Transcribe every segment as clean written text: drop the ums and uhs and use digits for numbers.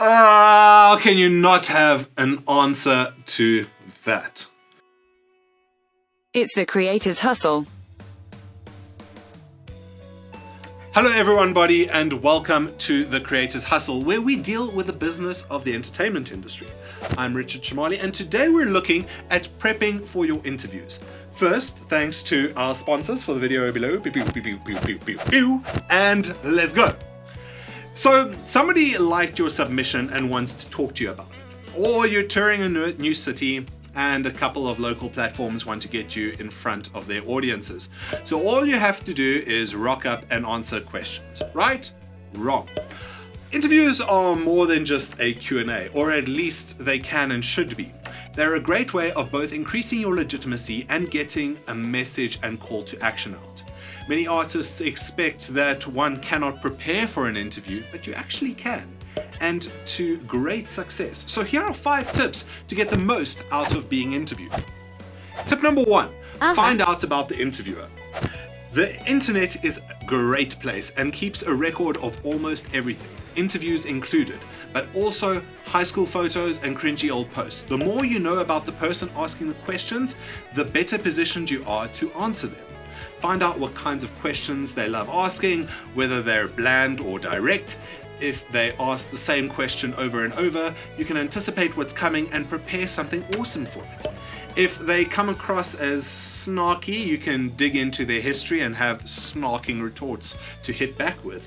Can you not have an answer to that? It's the creator's hustle. Hello everybody and welcome to the Creator's Hustle, where we deal with the business of the entertainment industry. I'm Richard Chemaly and today we're looking at prepping for your interviews. First, thanks to our sponsors for the video below, and let's go. So somebody liked your submission and wants to talk to you about it. Or you're touring a new city and a couple of local platforms want to get you in front of their audiences. So all you have to do is rock up and answer questions. Right? Wrong. Interviews are more than just a Q&A, or at least they can and should be. They're a great way of both increasing your legitimacy and getting a message and call to action out. Many artists expect that one cannot prepare for an interview, but you actually can, and to great success. So here are 5 tips to get the most out of being interviewed. Tip number 1, find out about the interviewer. The internet is a great place and keeps a record of almost everything, interviews included, but also high school photos and cringy old posts. The more you know about the person asking the questions, the better positioned you are to answer them. Find out what kinds of questions they love asking, whether they're bland or direct. If they ask the same question over and over, you can anticipate what's coming and prepare something awesome for it. If they come across as snarky, you can dig into their history and have snarking retorts to hit back with.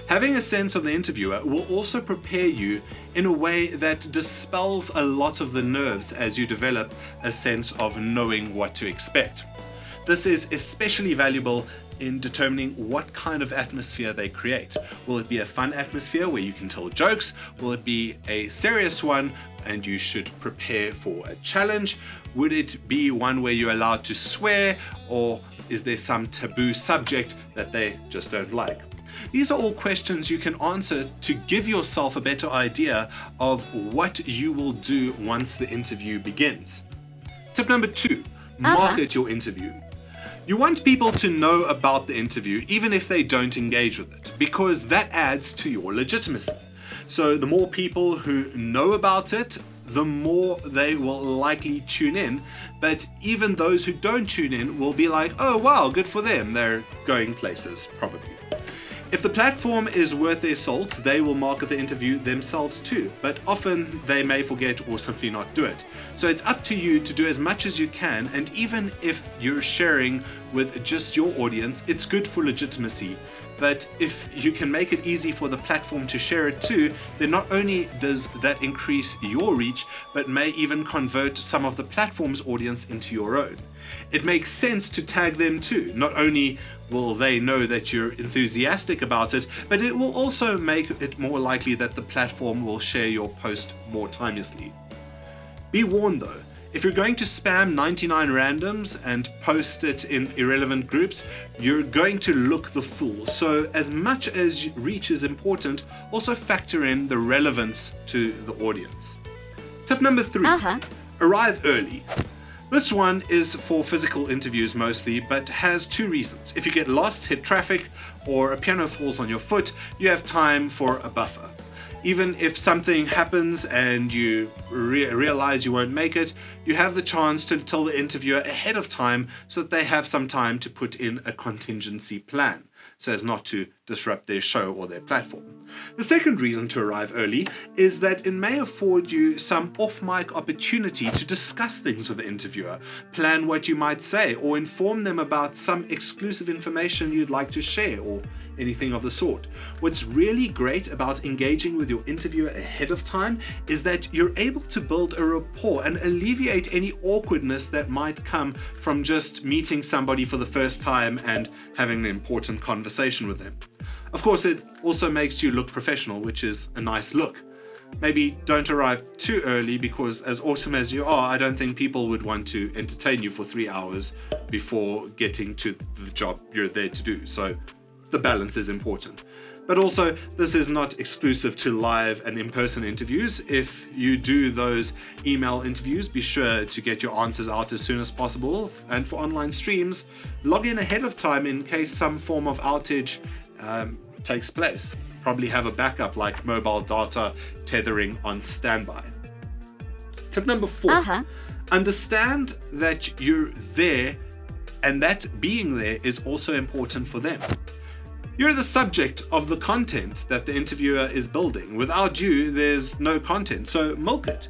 Having a sense of the interviewer will also prepare you in a way that dispels a lot of the nerves as you develop a sense of knowing what to expect. This is especially valuable in determining what kind of atmosphere they create. Will it be a fun atmosphere where you can tell jokes? Will it be a serious one and you should prepare for a challenge? Would it be one where you're allowed to swear, or is there some taboo subject that they just don't like? These are all questions you can answer to give yourself a better idea of what you will do once the interview begins. Tip number 2, market your interview. You want people to know about the interview even if they don't engage with it, because that adds to your legitimacy. So the more people who know about it, the more they will likely tune in, but even those who don't tune in will be like, oh wow, good for them, they're going places, probably. If the platform is worth their salt, they will market the interview themselves too, but often they may forget or simply not do it. So it's up to you to do as much as you can, and even if you're sharing with just your audience, it's good for legitimacy. But if you can make it easy for the platform to share it too, then not only does that increase your reach, but may even convert some of the platform's audience into your own. It makes sense to tag them too. Not only will they know that you're enthusiastic about it, but it will also make it more likely that the platform will share your post more timelessly. Be warned though, if you're going to spam 99 randoms and post it in irrelevant groups, you're going to look the fool. So as much as reach is important, also factor in the relevance to the audience. Tip number 3, arrive early. This one is for physical interviews mostly, but has 2 reasons. If you get lost, hit traffic, or a piano falls on your foot, you have time for a buffer. Even if something happens and you realize you won't make it, you have the chance to tell the interviewer ahead of time so that they have some time to put in a contingency plan, so as not to disrupt their show or their platform. The second reason to arrive early is that it may afford you some off-mic opportunity to discuss things with the interviewer, plan what you might say, or inform them about some exclusive information you'd like to share, or anything of the sort. What's really great about engaging with your interviewer ahead of time is that you're able to build a rapport and alleviate any awkwardness that might come from just meeting somebody for the first time and having an important conversation with them. Of course, it also makes you look professional, which is a nice look. Maybe don't arrive too early, because as awesome as you are, I don't think people would want to entertain you for 3 hours before getting to the job you're there to do. So the balance is important. But also, this is not exclusive to live and in-person interviews. If you do those email interviews, be sure to get your answers out as soon as possible. And for online streams, log in ahead of time in case some form of outage takes place. Probably have a backup like mobile data tethering on standby. Tip number 4, understand that you're there and that being there is also important for them. You're the subject of the content that the interviewer is building. Without you, there's no content, so milk it.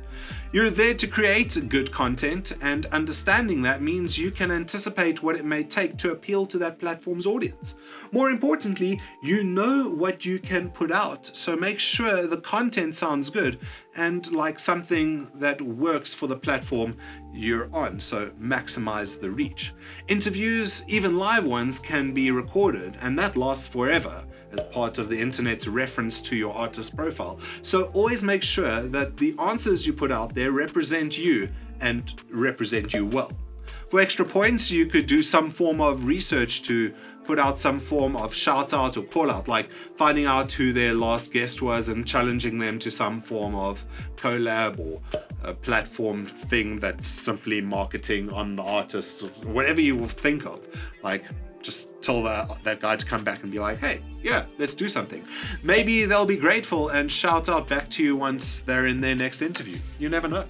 You're there to create good content, and understanding that means you can anticipate what it may take to appeal to that platform's audience. More importantly, you know what you can put out, so make sure the content sounds good and like something that works for the platform you're on, so maximize the reach. Interviews, even live ones, can be recorded, and that lasts forever as part of the internet's reference to your artist profile. So always make sure that the answers you put out there represent you and represent you well. For extra points, you could do some form of research to put out some form of shout out or call out, like finding out who their last guest was and challenging them to some form of collab or a platform thing that's simply marketing on the artist, whatever you will think of. Like, just tell that guy to come back and be like, hey, yeah, let's do something. Maybe they'll be grateful and shout out back to you once they're in their next interview. You never know.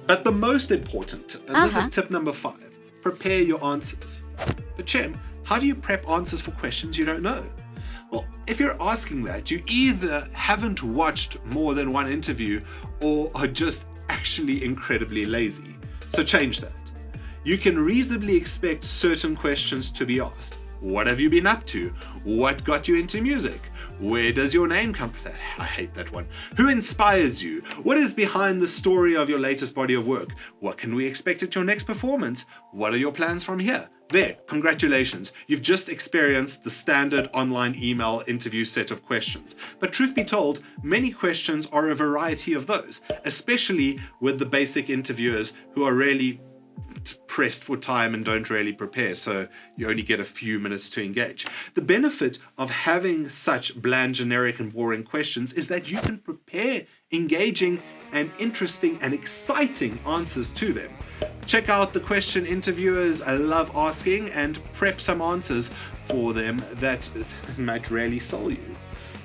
But the most important, and this is tip number 5, prepare your answers. But Chem, how do you prep answers for questions you don't know? Well, if you're asking that, you either haven't watched more than one interview or are just actually incredibly lazy. So change that. You can reasonably expect certain questions to be asked. What have you been up to? What got you into music? Where does your name come from? I hate that one. Who inspires you? What is behind the story of your latest body of work? What can we expect at your next performance? What are your plans from here? There, congratulations. You've just experienced the standard online email interview set of questions. But truth be told, many questions are a variety of those, especially with the basic interviewers who are really pressed for time and don't really prepare, so you only get a few minutes to engage. The benefit of having such bland, generic and boring questions is that you can prepare engaging and interesting and exciting answers to them. Check out the question interviewers I love asking and prep some answers for them that might really sell you.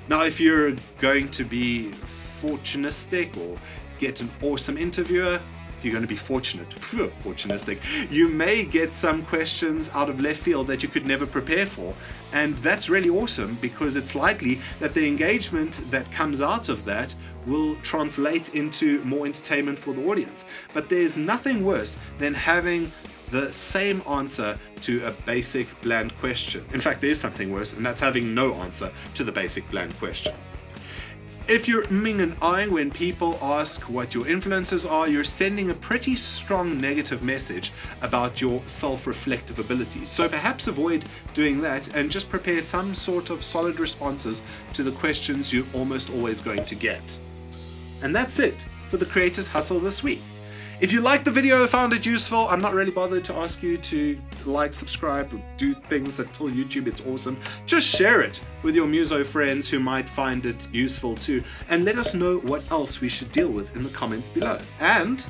Now, if you're going to be fortunistic or get an awesome interviewer, you're going to be fortunistic. You may get some questions out of left field that you could never prepare for. And that's really awesome because it's likely that the engagement that comes out of that will translate into more entertainment for the audience. But there's nothing worse than having the same answer to a basic bland question. In fact, there's something worse, and that's having no answer to the basic bland question. If you're umming and ahhing when people ask what your influences are, you're sending a pretty strong negative message about your self-reflective abilities. So perhaps avoid doing that and just prepare some sort of solid responses to the questions you're almost always going to get. And that's it for the Creators Hustle this week. If you liked the video, found it useful, I'm not really bothered to ask you to like, subscribe, or do things that tell YouTube it's awesome. Just share it with your muso friends who might find it useful too, and let us know what else we should deal with in the comments below. And